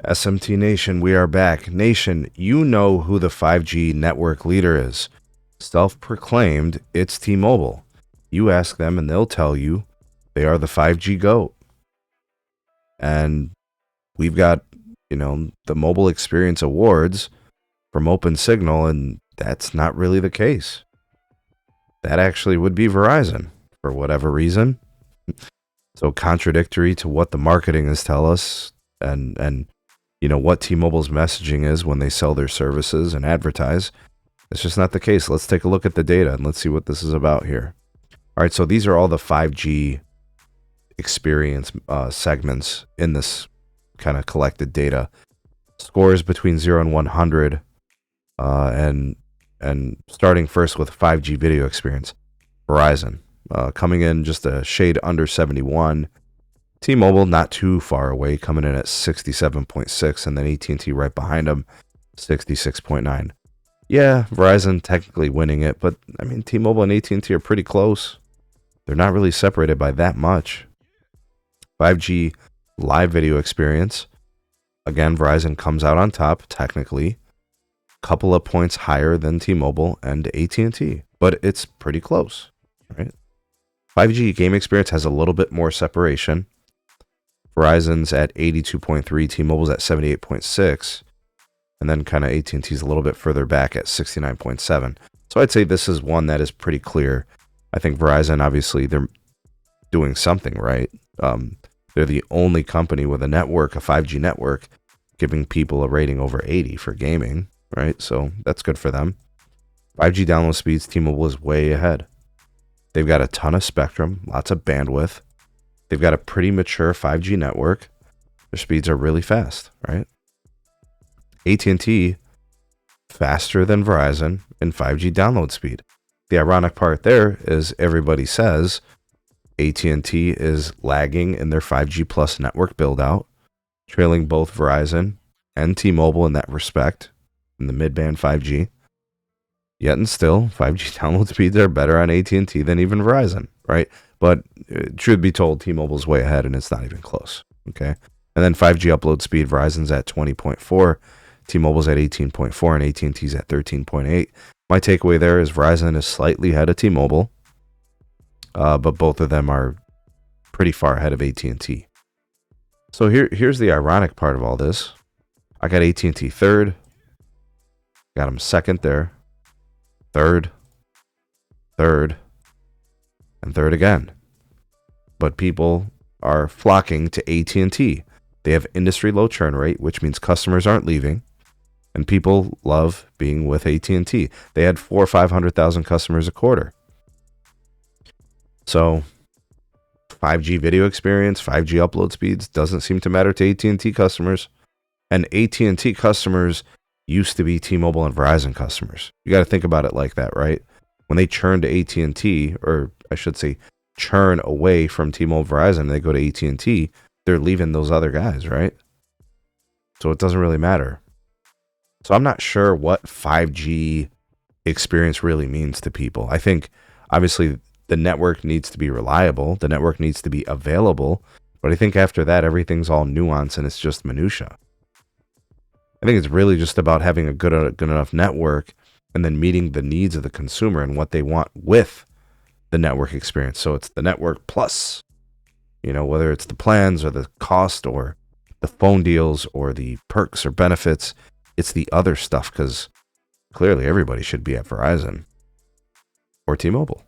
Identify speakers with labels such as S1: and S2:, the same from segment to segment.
S1: SMT Nation, we are back. Nation, you know who the 5G network leader is. Self-proclaimed, it's T-Mobile. You ask them and they'll tell you they are the 5G GOAT. And we've got, the Mobile Experience Awards from OpenSignal, and that's not really the case. That actually would be Verizon, for whatever reason. So contradictory to what the marketing is tell us, and what T-Mobile's messaging is when they sell their services and advertise. It's just not the case. Let's take a look at the data and let's see what this is about here. All right, so these are all the 5G experience segments in this kind of collected data. Scores between 0 and 100, and starting first with 5G video experience. Verizon coming in just a shade under 71. T-Mobile not too far away, coming in at 67.6, and then AT&T right behind them, 66.9. Yeah, Verizon technically winning it, but I mean T-Mobile and AT&T are pretty close. They're not really separated by that much. 5G live video experience. Again, Verizon comes out on top, technically. Couple of points higher than T-Mobile and AT&T, but it's pretty close, right? 5G game experience has a little bit more separation. Verizon's at 82.3, T-Mobile's at 78.6, and then kind of AT&T's a little bit further back at 69.7. So I'd say this is one that is pretty clear. I think Verizon, obviously, they're doing something right. They're the only company with a network, a 5G network, giving people a rating over 80 for gaming, right? So that's good for them. 5G download speeds, T-Mobile is way ahead. They've got a ton of spectrum, lots of bandwidth. They've got a pretty mature 5G network. Their speeds are really fast, right? AT&T, faster than Verizon in 5G download speed. The ironic part there is everybody says AT&T is lagging in their 5G plus network build-out, trailing both Verizon and T-Mobile in that respect in the mid-band 5G. Yet and still, 5G download speeds are better on AT&T than even Verizon, right? But truth be told, T-Mobile's way ahead, and it's not even close, okay? And then 5G upload speed, Verizon's at 20.4, T-Mobile's at 18.4, and AT&T's at 13.8. My takeaway there is Verizon is slightly ahead of T-Mobile, but both of them are pretty far ahead of AT&T. So here's the ironic part of all this. I got AT&T third, got them second there, third, and third again. But people are flocking to AT&T. They have industry low churn rate, which means customers aren't leaving, and people love being with AT&T. They had 400,000 or 500,000 customers a quarter. So 5G video experience, 5G upload speeds doesn't seem to matter to AT&T customers. And AT&T customers used to be T-Mobile and Verizon customers. You got to think about it like that, right? When they churn to AT&T, or I should say churn away from T-Mobile Verizon, they go to AT&T, they're leaving those other guys, right? So it doesn't really matter. So I'm not sure what 5G experience really means to people. I think, obviously, the network needs to be reliable. The network needs to be available. But I think after that, everything's all nuance and it's just minutia. I think it's really just about having a good enough network and then meeting the needs of the consumer and what they want with the network experience. So it's the network plus, whether it's the plans or the cost or the phone deals or the perks or benefits, it's the other stuff, because clearly everybody should be at Verizon or T-Mobile.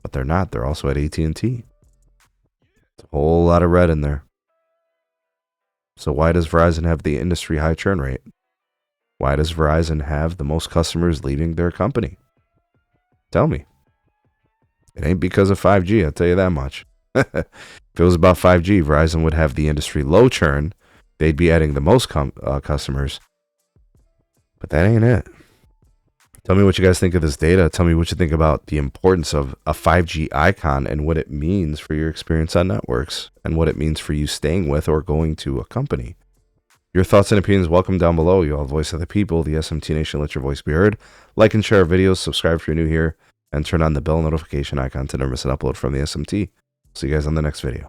S1: But they're not. They're also at AT&T. It's a whole lot of red in there. So why does Verizon have the industry high churn rate? Why does Verizon have the most customers leaving their company? Tell me. It ain't because of 5G, I'll tell you that much. If it was about 5G, Verizon would have the industry low churn. They'd be adding the most customers. But that ain't it. Tell me what you guys think of this data. Tell me what you think about the importance of a 5G icon and what it means for your experience on networks and what it means for you staying with or going to a company. Your thoughts and opinions welcome down below. You all voice of the people, the SMT Nation. Let your voice be heard. Like and share our videos. Subscribe if you're new here. And turn on the bell notification icon to never miss an upload from the SMT. See you guys on the next video.